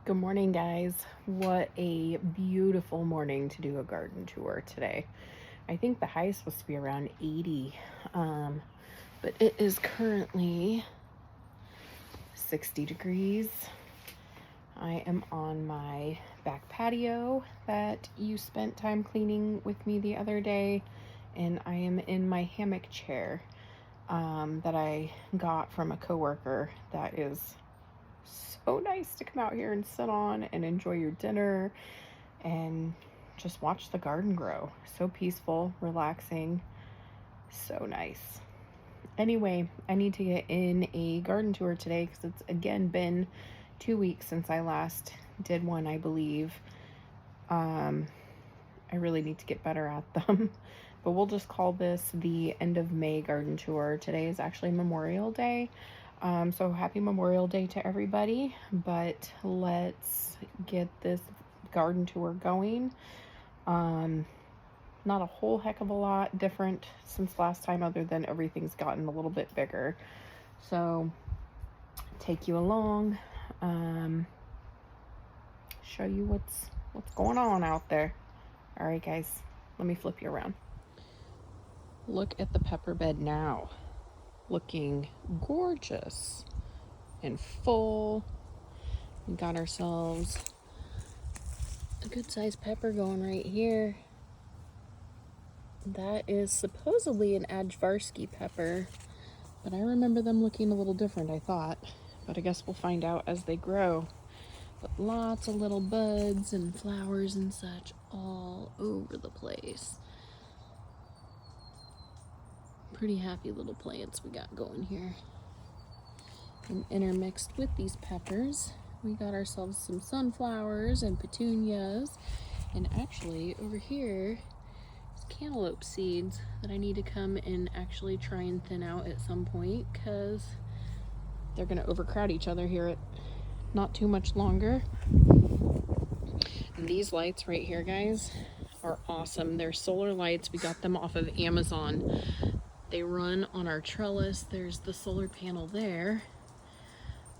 Good morning, guys. What a beautiful morning to do a garden tour today. I think the high is supposed to be around 80, but it is currently 60 degrees. I am on my back patio that you spent time cleaning with me the other day, and I am in my hammock chair that I got from a coworker that is so nice to come out here and sit on and enjoy your dinner and just watch the garden grow. So peaceful, relaxing, so nice. Anyway, I need to get in a garden tour today because it's again been 2 weeks since I last did one, I believe. I really need to get better at them. But we'll just call this the end of May garden tour. Today is actually Memorial Day. So happy Memorial Day to everybody, but let's get this garden tour going. Not a whole heck of a lot different since last time, other than everything's gotten a little bit bigger. So take you along, show you what's going on out there. All right, guys, let me flip you around. Look at the pepper bed now. Looking gorgeous and full. We got ourselves a good sized pepper going right here. That is supposedly an Ajvarsky pepper, but I remember them looking a little different, I thought. But I guess we'll find out as they grow. But lots of little buds and flowers and such all over the place. Pretty happy little plants we got going here. And intermixed with these peppers, we got ourselves some sunflowers and petunias. And actually, over here is cantaloupe seeds that I need to come and actually try and thin out at some point, because they're going to overcrowd each other here at not too much longer. And these lights right here, guys, are awesome. They're solar lights. We got them off of Amazon. They run on our trellis. There's the solar panel there.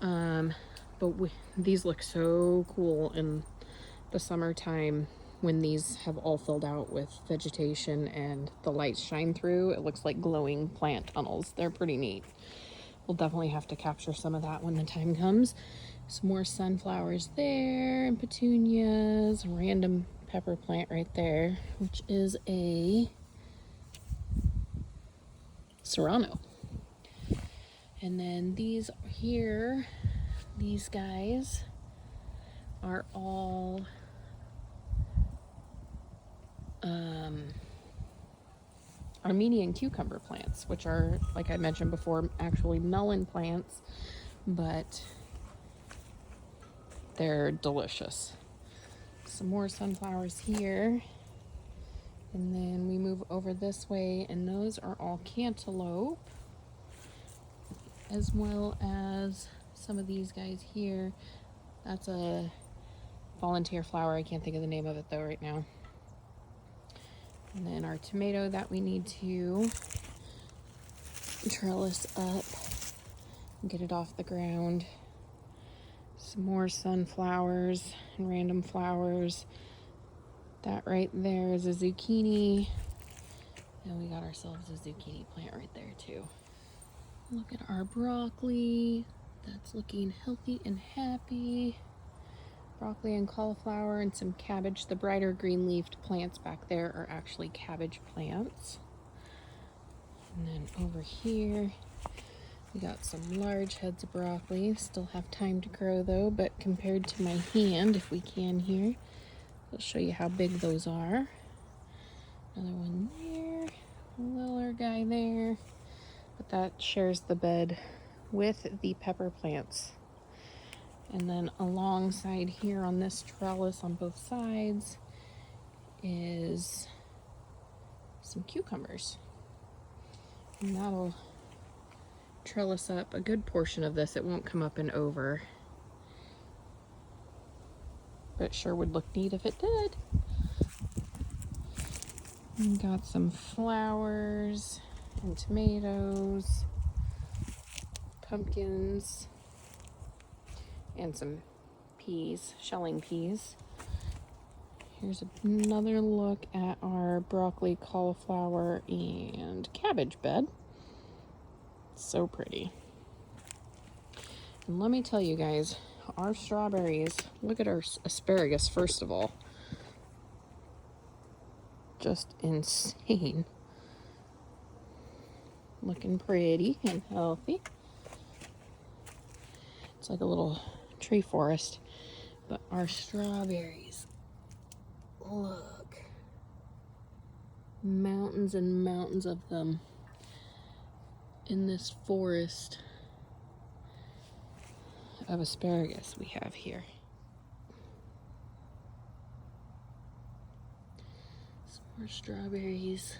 But these look so cool in the summertime when these have all filled out with vegetation and the lights shine through. It looks like glowing plant tunnels. They're pretty neat. We'll definitely have to capture some of that when the time comes. Some more sunflowers there and petunias, a random pepper plant right there, which is a serrano. And then these here, these guys are all Armenian cucumber plants, which are, like I mentioned before, actually melon plants, but they're delicious. Some more sunflowers here. And then we move over this way, and those are all cantaloupe, as well as some of these guys here. That's a volunteer flower. I can't think of the name of it though right now. And then our tomato that we need to trellis up and get it off the ground. Some more sunflowers and random flowers. That right there is a zucchini. And we got ourselves a zucchini plant right there too. Look at our broccoli. That's looking healthy and happy. Broccoli and cauliflower and some cabbage. The brighter green leafed plants back there are actually cabbage plants. And then over here, we got some large heads of broccoli. Still have time to grow though, but compared to my hand, if we can here, I'll show you how big those are. Another one there, a littler guy there, but that shares the bed with the pepper plants. And then alongside here on this trellis on both sides is some cucumbers. And that'll trellis up a good portion of this. It won't come up and over, but it sure would look neat if it did. We got some flowers and tomatoes, pumpkins, and some peas, shelling peas. Here's another look at our broccoli, cauliflower, and cabbage bed. So pretty. And let me tell you guys, our strawberries, look at our asparagus first of all. Just insane. Looking pretty and healthy. It's like a little tree forest. But our strawberries, look. Mountains and mountains of them in this forest of asparagus we have here. Some more strawberries.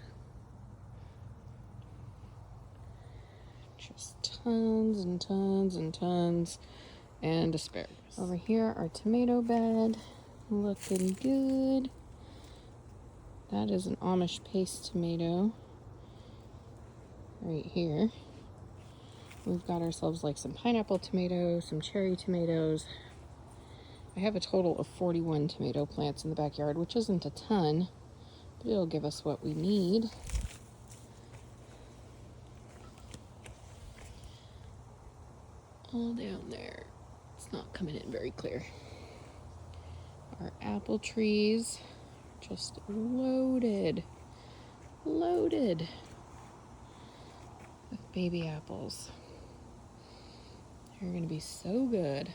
Just tons and tons and tons. And asparagus. Over here, our tomato bed, looking good. That is an Amish paste tomato right here. We've got ourselves like some pineapple tomatoes, some cherry tomatoes. I have a total of 41 tomato plants in the backyard, which isn't a ton, but it'll give us what we need. All down there. It's not coming in very clear. Our apple trees, just loaded with baby apples. They're gonna be so good.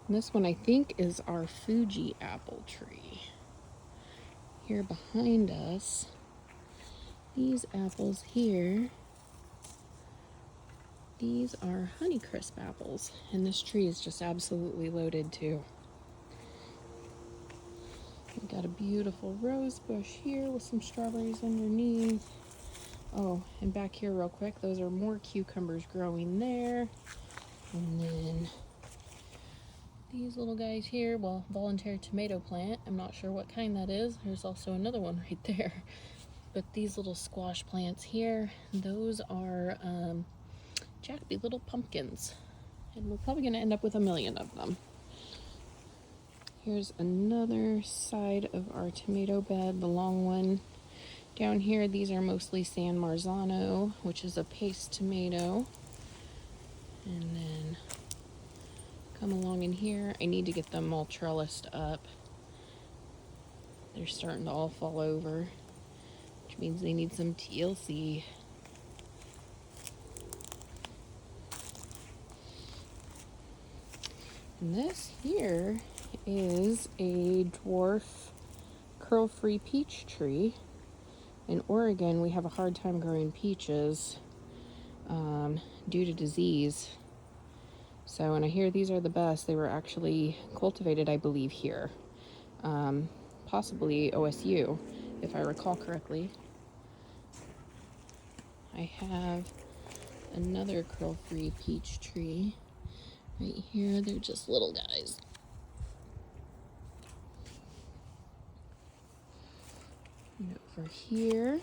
And this one I think is our Fuji apple tree. Here behind us, these apples here, these are Honeycrisp apples, and this tree is just absolutely loaded too. We've got a beautiful rose bush here with some strawberries underneath. Oh, and back here real quick, those are more cucumbers growing there. And then these little guys here, well, volunteer tomato plant. I'm not sure what kind that is. There's also another one right there. But these little squash plants here, those are Jacoby little pumpkins. And we're probably gonna end up with 1 million of them. Here's another side of our tomato bed, the long one. Down here, these are mostly San Marzano, which is a paste tomato. And then come along in here. I need to get them all trellised up. They're starting to all fall over, which means they need some TLC. And this here is a dwarf curl-free peach tree. In Oregon, we have a hard time growing peaches due to disease. So, and I hear these are the best. They were actually cultivated, I believe, here. Possibly OSU, if I recall correctly. I have another curl-free peach tree right here. They're just little guys. And over here,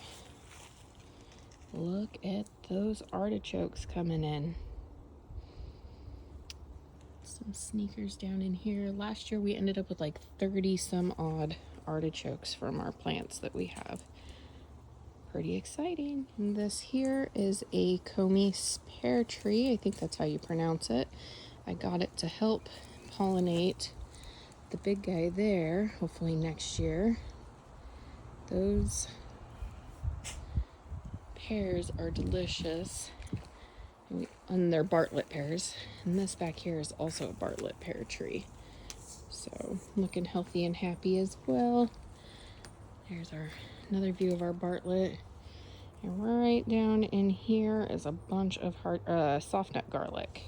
look at those artichokes coming in. Some sneakers down in here. Last year we ended up with like 30 some odd artichokes from our plants that we have. Pretty exciting. And this here is a Comeis pear tree. I think that's how you pronounce it. I got it to help pollinate the big guy there, hopefully next year. Those pears are delicious. And they're Bartlett pears. And this back here is also a Bartlett pear tree. So looking healthy and happy as well. There's another view of our Bartlett. And right down in here is a bunch of soft nut garlic,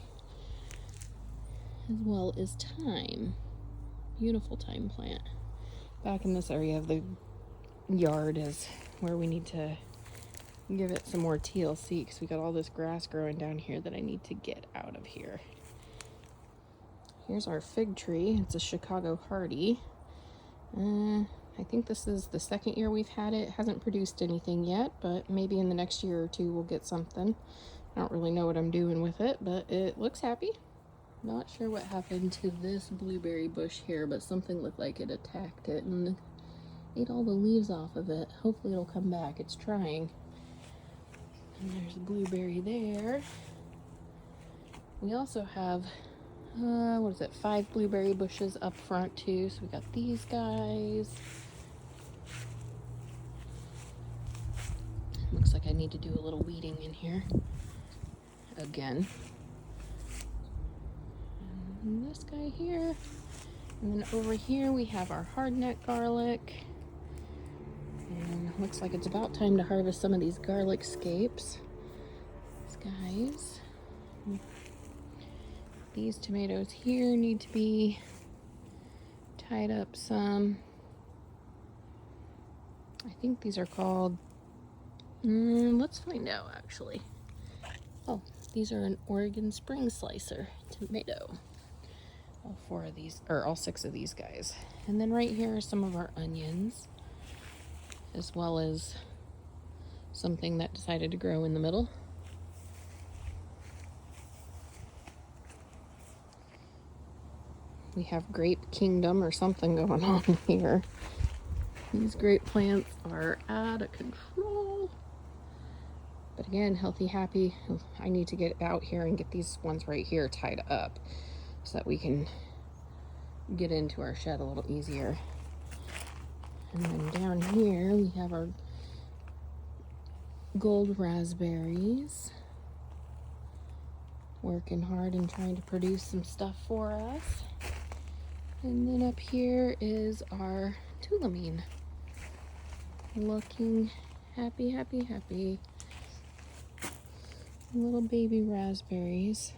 as well as thyme. Beautiful thyme plant. Back in this area of the yard is where we need to give it some more TLC, because we got all this grass growing down here that I need to get out of here. Here's our fig tree. It's a Chicago Hardy. I think this is the second year we've had it. It hasn't produced anything yet, but maybe in the next year or two we'll get something. I don't really know what I'm doing with it, but it looks happy. Not sure what happened to this blueberry bush here, but something looked like it attacked it and ate all the leaves off of it. Hopefully it'll come back. It's trying. And there's a blueberry there. We also have, 5 blueberry bushes up front too. So we got these guys. Looks like I need to do a little weeding in here again. And this guy here. And then over here we have our hardneck garlic. And it looks like it's about time to harvest some of these garlic scapes. These guys. These tomatoes here need to be tied up some. I think these are called, let's find out actually. Oh, these are an Oregon Spring Slicer tomato. All 4 of these, or all 6 of these guys. And then right here are some of our onions, as well as something that decided to grow in the middle. We have Grape Kingdom or something going on here. These grape plants are out of control. But again, healthy, happy. I need to get out here and get these ones right here tied up so that we can get into our shed a little easier. And then down here we have our gold raspberries. Working hard and trying to produce some stuff for us. And then up here is our tulamine. Looking happy, happy, happy. Little baby raspberries.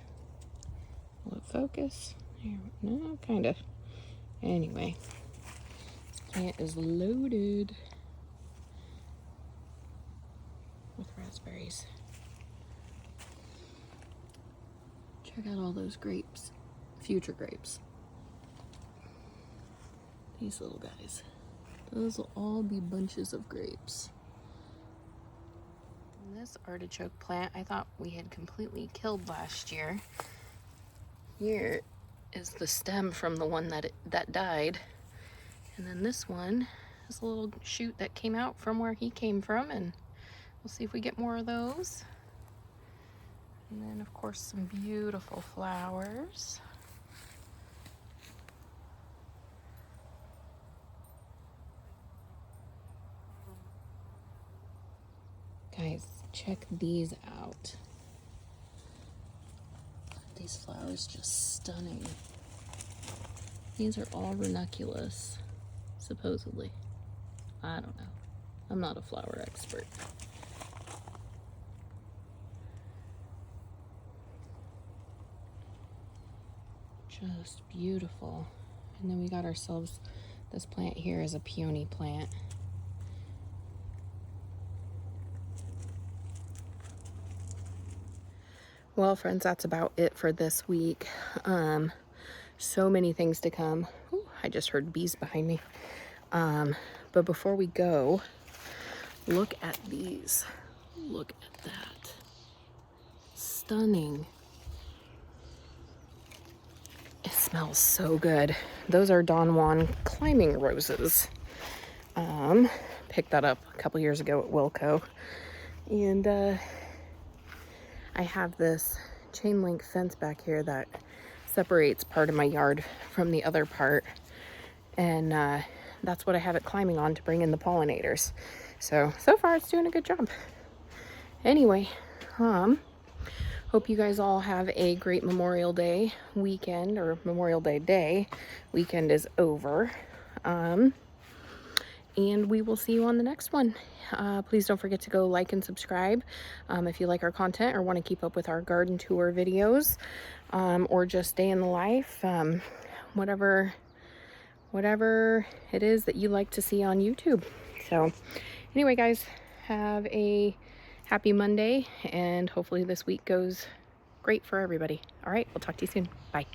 Will it focus? Here, no, kind of. Anyway, this plant is loaded with raspberries. Check out all those grapes, future grapes. These little guys. Those will all be bunches of grapes. And this artichoke plant I thought we had completely killed last year. Here is the stem from the one that died. And then this one is a little shoot that came out from where he came from, and we'll see if we get more of those. And then of course some beautiful flowers. Guys, check these out. These flowers just stunning. These are all ranunculus, supposedly. I don't know. I'm not a flower expert. Just beautiful. And then we got ourselves, this plant here is a peony plant. Well, friends, that's about it for this week. So many things to come. Ooh, I just heard bees behind me. But before we go, look at these. Look at that. Stunning. It smells so good. Those are Don Juan climbing roses. Picked that up a couple years ago at Wilco. And I have this chain link fence back here that separates part of my yard from the other part. And that's what I have it climbing on to bring in the pollinators. So far it's doing a good job. Anyway, hope you guys all have a great Memorial Day weekend, or Memorial Day day. Weekend is over. And we will see you on the next one. Please don't forget to go like and subscribe if you like our content or want to keep up with our garden tour videos, or just day in the life, whatever it is that you like to see on YouTube. So anyway, guys, have a happy Monday, and hopefully this week goes great for everybody. All right, we'll talk to you soon. Bye.